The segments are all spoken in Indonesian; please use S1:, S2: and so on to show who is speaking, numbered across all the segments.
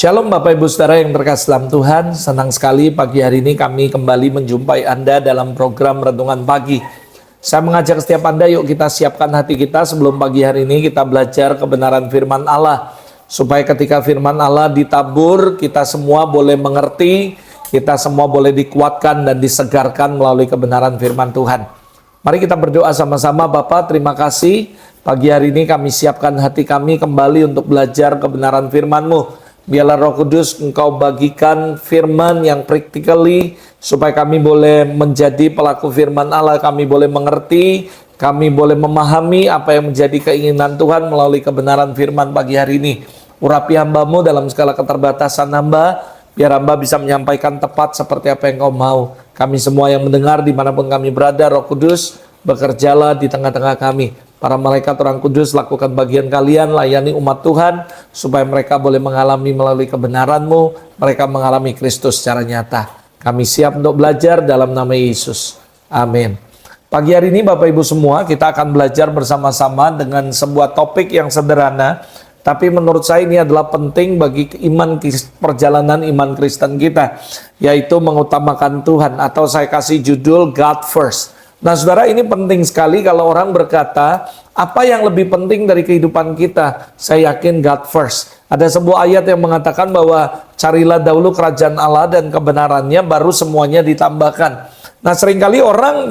S1: Shalom Bapak Ibu Saudara yang terkasih dalam Tuhan. Senang sekali pagi hari ini kami kembali menjumpai Anda dalam program Renungan Pagi. Saya mengajak setiap Anda, yuk kita siapkan hati kita sebelum pagi hari ini kita belajar kebenaran firman Allah. Supaya ketika firman Allah ditabur, kita semua boleh mengerti, kita semua boleh dikuatkan dan disegarkan melalui kebenaran firman Tuhan. Mari kita berdoa sama-sama. Bapa, terima kasih. Pagi hari ini kami siapkan hati kami kembali untuk belajar kebenaran firman-Mu. Biarlah Roh Kudus Engkau bagikan firman yang practically, supaya kami boleh menjadi pelaku firman Allah, kami boleh mengerti, kami boleh memahami apa yang menjadi keinginan Tuhan melalui kebenaran firman pagi hari ini. Urapi hamba-Mu dalam segala keterbatasan hamba, biar hamba bisa menyampaikan tepat seperti apa yang Kau mau. Kami semua yang mendengar dimanapun kami berada, Roh Kudus bekerjalah di tengah-tengah kami. Para malaikat orang kudus, lakukan bagian kalian, layani umat Tuhan, supaya mereka boleh mengalami melalui kebenaran-Mu, mereka mengalami Kristus secara nyata. Kami siap untuk belajar dalam nama Yesus. Amin. Pagi hari ini Bapak Ibu semua, kita akan belajar bersama-sama dengan sebuah topik yang sederhana, tapi menurut saya ini adalah penting bagi perjalanan iman Kristen kita, yaitu mengutamakan Tuhan, atau saya kasih judul God First. Nah saudara, ini penting sekali kalau orang berkata, apa yang lebih penting dari kehidupan kita? Saya yakin God first. Ada sebuah ayat yang mengatakan bahwa carilah dahulu kerajaan Allah dan kebenarannya, baru semuanya ditambahkan. Nah seringkali orang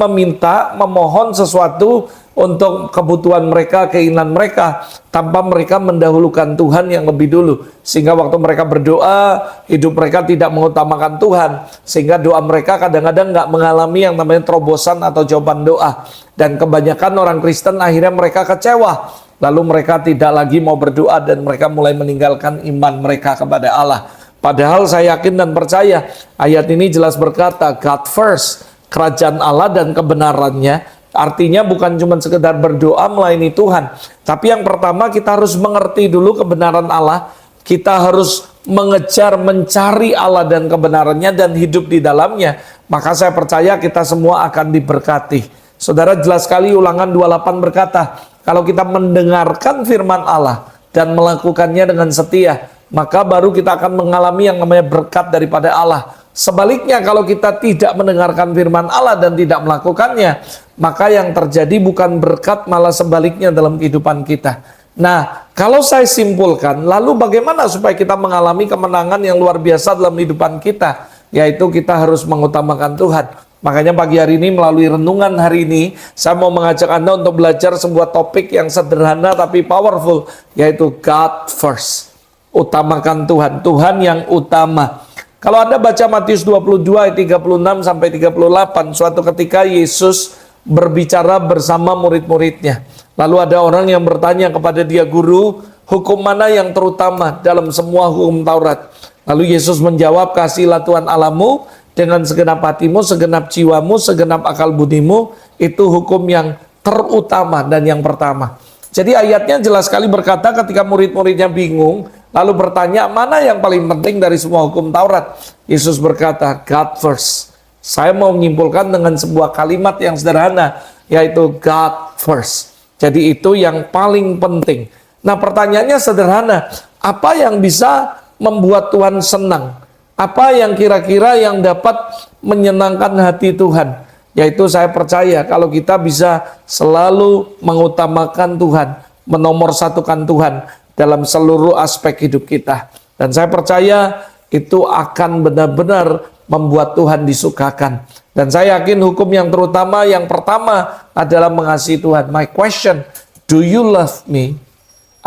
S1: memohon sesuatu untuk kebutuhan mereka, keinginan mereka, tanpa mereka mendahulukan Tuhan yang lebih dulu. Sehingga waktu mereka berdoa, hidup mereka tidak mengutamakan Tuhan. Sehingga doa mereka kadang-kadang nggak mengalami yang namanya terobosan atau jawaban doa. Dan kebanyakan orang Kristen akhirnya mereka kecewa. Lalu mereka tidak lagi mau berdoa dan mereka mulai meninggalkan iman mereka kepada Allah. Padahal saya yakin dan percaya, ayat ini jelas berkata, God first, kerajaan Allah dan kebenarannya. Artinya bukan cuma sekedar berdoa melayani Tuhan, tapi yang pertama kita harus mengerti dulu kebenaran Allah. Kita harus mengejar, mencari Allah dan kebenarannya dan hidup di dalamnya. Maka saya percaya kita semua akan diberkati. Saudara, jelas sekali Ulangan 28 berkata, kalau kita mendengarkan firman Allah dan melakukannya dengan setia, maka baru kita akan mengalami yang namanya berkat daripada Allah. Sebaliknya, kalau kita tidak mendengarkan firman Allah dan tidak melakukannya, maka yang terjadi bukan berkat, malah sebaliknya dalam kehidupan kita. Nah, kalau saya simpulkan, lalu bagaimana supaya kita mengalami kemenangan yang luar biasa dalam kehidupan kita? Yaitu kita harus mengutamakan Tuhan. Makanya pagi hari ini melalui renungan hari ini, saya mau mengajak Anda untuk belajar sebuah topik yang sederhana tapi powerful, yaitu God first. Utamakan Tuhan, Tuhan yang utama. Kalau Anda baca Matius 22 ayat 36 sampai 38, suatu ketika Yesus berbicara bersama murid-muridnya. Lalu ada orang yang bertanya kepada dia, "Guru, hukum mana yang terutama dalam semua hukum Taurat?" Lalu Yesus menjawab, "Kasihilah Tuhan Allahmu dengan segenap hatimu, segenap jiwamu, segenap akal budimu." Itu hukum yang terutama dan yang pertama. Jadi ayatnya jelas sekali berkata ketika murid-muridnya bingung, lalu bertanya, mana yang paling penting dari semua hukum Taurat? Yesus berkata, God first. Saya mau menyimpulkan dengan sebuah kalimat yang sederhana, yaitu God first. Jadi itu yang paling penting. Nah pertanyaannya sederhana, apa yang bisa membuat Tuhan senang? Apa yang kira-kira yang dapat menyenangkan hati Tuhan? Yaitu saya percaya kalau kita bisa selalu mengutamakan Tuhan, menomorsatukan Tuhan dalam seluruh aspek hidup kita. Dan saya percaya itu akan benar-benar membuat Tuhan disukakan. Dan saya yakin hukum yang terutama, yang pertama adalah mengasihi Tuhan. My question, do you love me?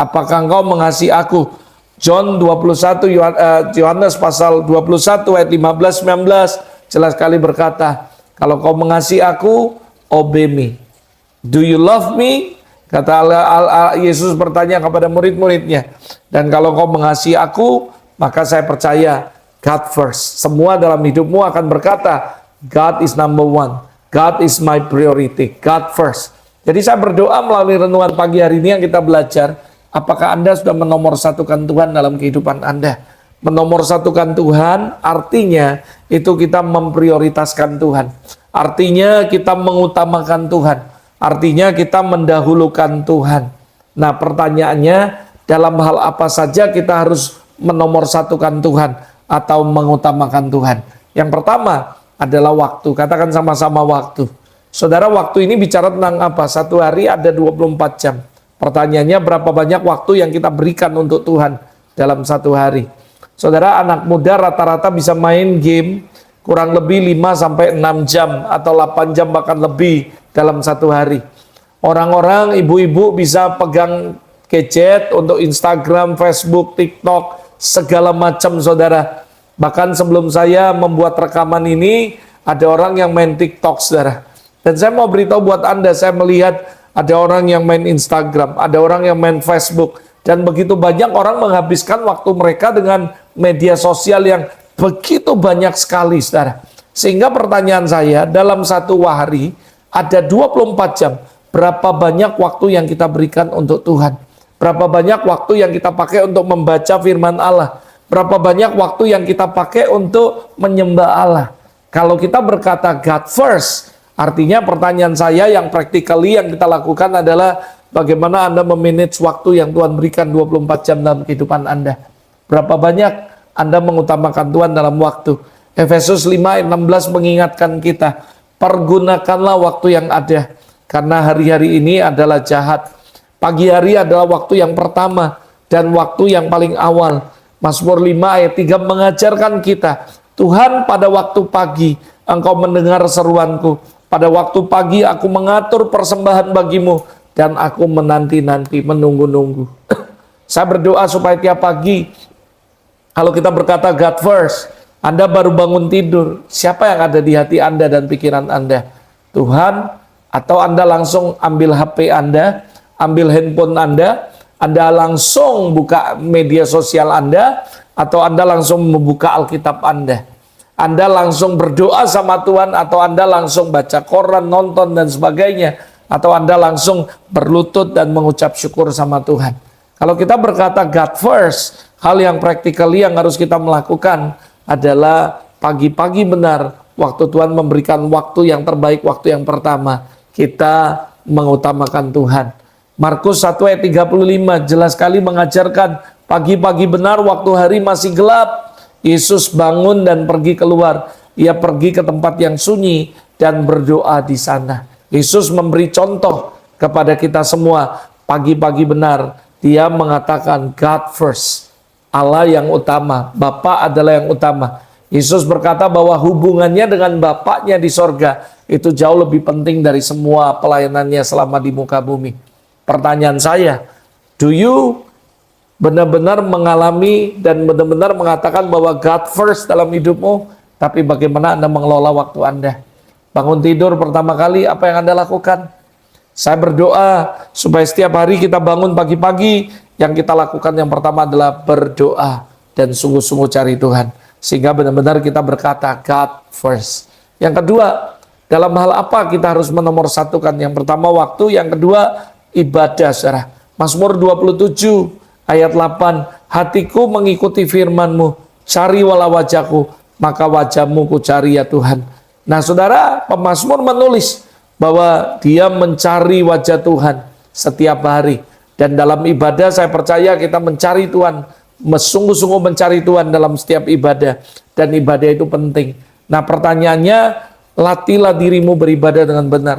S1: Apakah engkau mengasihi aku? John 21, Yohanes pasal 21 ayat 15-19 jelas sekali berkata, kalau kau mengasihi aku, obey me. Do you love me? Kata Yesus bertanya kepada murid-muridnya. Dan kalau kau mengasihi aku, maka saya percaya God first. Semua dalam hidupmu akan berkata, God is number one. God is my priority. God first. Jadi saya berdoa melalui renungan pagi hari ini yang kita belajar, apakah Anda sudah menomorsatukan Tuhan dalam kehidupan Anda? Menomorsatukan Tuhan artinya itu kita memprioritaskan Tuhan. Artinya kita mengutamakan Tuhan. Artinya kita mendahulukan Tuhan. Nah pertanyaannya, dalam hal apa saja kita harus menomorsatukan Tuhan atau mengutamakan Tuhan? Yang pertama adalah waktu. Katakan sama-sama waktu. Saudara, waktu ini bicara tentang apa? Satu hari ada 24 jam. Pertanyaannya, berapa banyak waktu yang kita berikan untuk Tuhan dalam satu hari? Saudara, anak muda rata-rata bisa main game kurang lebih 5-6 jam atau 8 jam bahkan lebih dalam satu hari. Orang-orang, ibu-ibu bisa pegang gadget untuk Instagram, Facebook, TikTok, segala macam, saudara. Bahkan sebelum saya membuat rekaman ini, ada orang yang main TikTok, saudara. Dan saya mau beritahu buat Anda, saya melihat ada orang yang main Instagram, ada orang yang main Facebook, dan begitu banyak orang menghabiskan waktu mereka dengan media sosial yang begitu banyak sekali, saudara. Sehingga pertanyaan saya, dalam satu hari ada 24 jam, berapa banyak waktu yang kita berikan untuk Tuhan? Berapa banyak waktu yang kita pakai untuk membaca firman Allah? Berapa banyak waktu yang kita pakai untuk menyembah Allah? Kalau kita berkata God first, artinya pertanyaan saya yang practically yang kita lakukan adalah bagaimana Anda memanage waktu yang Tuhan berikan 24 jam dalam kehidupan Anda. Berapa banyak Anda mengutamakan Tuhan dalam waktu. Efesus 5 ayat 16 mengingatkan kita, pergunakanlah waktu yang ada, karena hari-hari ini adalah jahat. Pagi hari adalah waktu yang pertama dan waktu yang paling awal. Mazmur 5 ayat 3 mengajarkan kita, Tuhan, pada waktu pagi Engkau mendengar seruanku. Pada waktu pagi aku mengatur persembahan bagimu dan aku menanti-nanti, menunggu-nunggu. Saya berdoa supaya tiap pagi kalau kita berkata God first, Anda baru bangun tidur, siapa yang ada di hati Anda dan pikiran Anda? Tuhan, atau Anda langsung ambil HP Anda, ambil handphone Anda langsung buka media sosial Anda, atau Anda langsung membuka Alkitab Anda langsung berdoa sama Tuhan, atau Anda langsung baca koran, nonton, dan sebagainya, atau Anda langsung berlutut dan mengucap syukur sama Tuhan. Kalau kita berkata God first, hal yang practically yang harus kita melakukan adalah pagi-pagi benar, waktu Tuhan memberikan waktu yang terbaik, waktu yang pertama, kita mengutamakan Tuhan. Markus 1 ayat 35 jelas sekali mengajarkan, pagi-pagi benar waktu hari masih gelap, Yesus bangun dan pergi keluar. Ia pergi ke tempat yang sunyi dan berdoa di sana. Yesus memberi contoh kepada kita semua. Pagi-pagi benar dia mengatakan God first, Allah yang utama, Bapa adalah yang utama. Yesus berkata bahwa hubungannya dengan Bapaknya di sorga itu jauh lebih penting dari semua pelayanannya selama di muka bumi. Pertanyaan saya, do you benar-benar mengalami dan benar-benar mengatakan bahwa God first dalam hidupmu? Tapi bagaimana Anda mengelola waktu Anda? Bangun tidur pertama kali, apa yang Anda lakukan? Saya berdoa supaya setiap hari kita bangun pagi-pagi, yang kita lakukan yang pertama adalah berdoa dan sungguh-sungguh cari Tuhan. Sehingga benar-benar kita berkata God first. Yang kedua, dalam hal apa kita harus menomorsatukan? Yang pertama waktu, yang kedua ibadah, saudara. Mazmur 27 ayat 8, hatiku mengikuti firman-Mu, cari wala wajahku, maka wajah-Mu ku cari ya Tuhan. Nah saudara, pemazmur menulis bahwa dia mencari wajah Tuhan setiap hari. Dan dalam ibadah saya percaya kita mencari Tuhan, sungguh-sungguh mencari Tuhan dalam setiap ibadah. Dan ibadah itu penting. Nah pertanyaannya, latihlah dirimu beribadah dengan benar.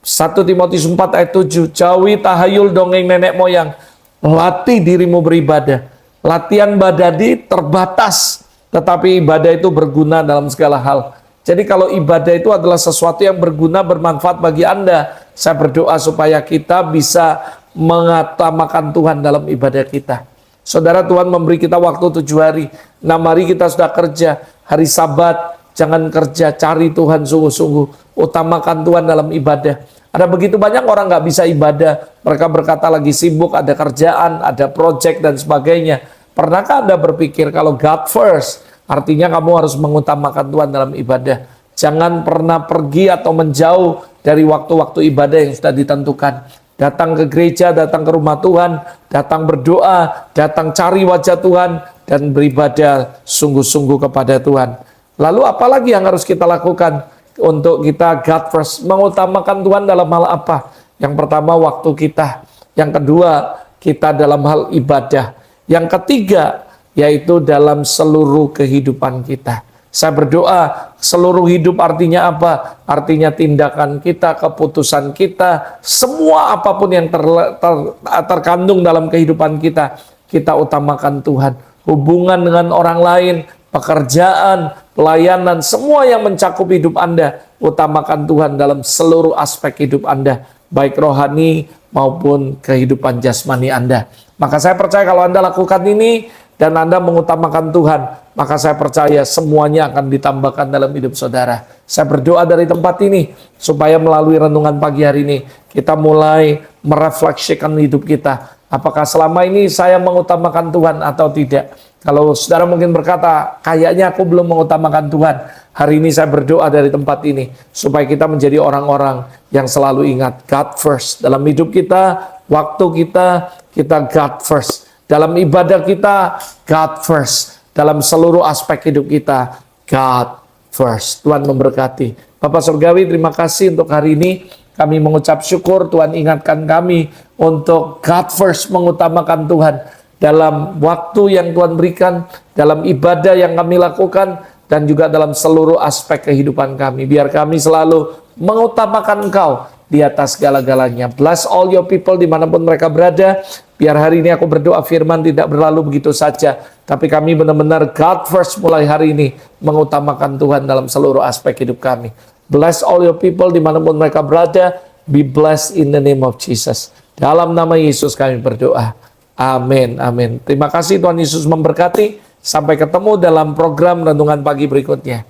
S1: 1 Timotius 4 ayat 7, jauhi tahayul dongeng nenek moyang, latih dirimu beribadah. Latihan badadi terbatas, tetapi ibadah itu berguna dalam segala hal. Jadi kalau ibadah itu adalah sesuatu yang berguna, bermanfaat bagi Anda, saya berdoa supaya kita bisa mengutamakan Tuhan dalam ibadah kita. Saudara, Tuhan memberi kita waktu 7 hari, 6 hari kita sudah kerja, hari Sabat jangan kerja, cari Tuhan sungguh-sungguh, utamakan Tuhan dalam ibadah. Ada begitu banyak orang nggak bisa ibadah, mereka berkata lagi sibuk, ada kerjaan, ada project dan sebagainya. Pernahkah Anda berpikir kalau God first, artinya kamu harus mengutamakan Tuhan dalam ibadah. Jangan pernah pergi atau menjauh dari waktu-waktu ibadah yang sudah ditentukan. Datang ke gereja, datang ke rumah Tuhan, datang berdoa, datang cari wajah Tuhan, dan beribadah sungguh-sungguh kepada Tuhan. Lalu apalagi yang harus kita lakukan untuk kita God first? Mengutamakan Tuhan dalam hal apa? Yang pertama waktu kita. Yang kedua kita dalam hal ibadah. Yang ketiga yaitu dalam seluruh kehidupan kita. Saya berdoa seluruh hidup artinya apa? Artinya tindakan kita, keputusan kita, semua apapun yang terkandung dalam kehidupan kita, kita utamakan Tuhan. Hubungan dengan orang lain, pekerjaan, pelayanan, semua yang mencakup hidup Anda, utamakan Tuhan dalam seluruh aspek hidup Anda, baik rohani maupun kehidupan jasmani Anda. Maka saya percaya kalau Anda lakukan ini, dan Anda mengutamakan Tuhan, maka saya percaya semuanya akan ditambahkan dalam hidup saudara. Saya berdoa dari tempat ini, supaya melalui renungan pagi hari ini, kita mulai merefleksikan hidup kita. Apakah selama ini saya mengutamakan Tuhan atau tidak? Kalau saudara mungkin berkata, kayaknya aku belum mengutamakan Tuhan. Hari ini saya berdoa dari tempat ini, supaya kita menjadi orang-orang yang selalu ingat God first. Dalam hidup kita, waktu kita God first. Dalam ibadah kita, God first. Dalam seluruh aspek hidup kita, God first. Tuhan memberkati. Bapak Surgawi, terima kasih untuk hari ini. Kami mengucap syukur Tuhan ingatkan kami untuk God first, mengutamakan Tuhan. Dalam waktu yang Tuhan berikan, dalam ibadah yang kami lakukan, dan juga dalam seluruh aspek kehidupan kami. Biar kami selalu mengutamakan Engkau di atas segala-galanya. Bless all your people dimanapun mereka berada. Biar hari ini aku berdoa firman tidak berlalu begitu saja. Tapi kami benar-benar God first mulai hari ini. Mengutamakan Tuhan dalam seluruh aspek hidup kami. Bless all your people dimanapun mereka berada. Be blessed in the name of Jesus. Dalam nama Yesus kami berdoa. Amin. Amin. Terima kasih Tuhan Yesus memberkati. Sampai ketemu dalam program Renungan Pagi berikutnya.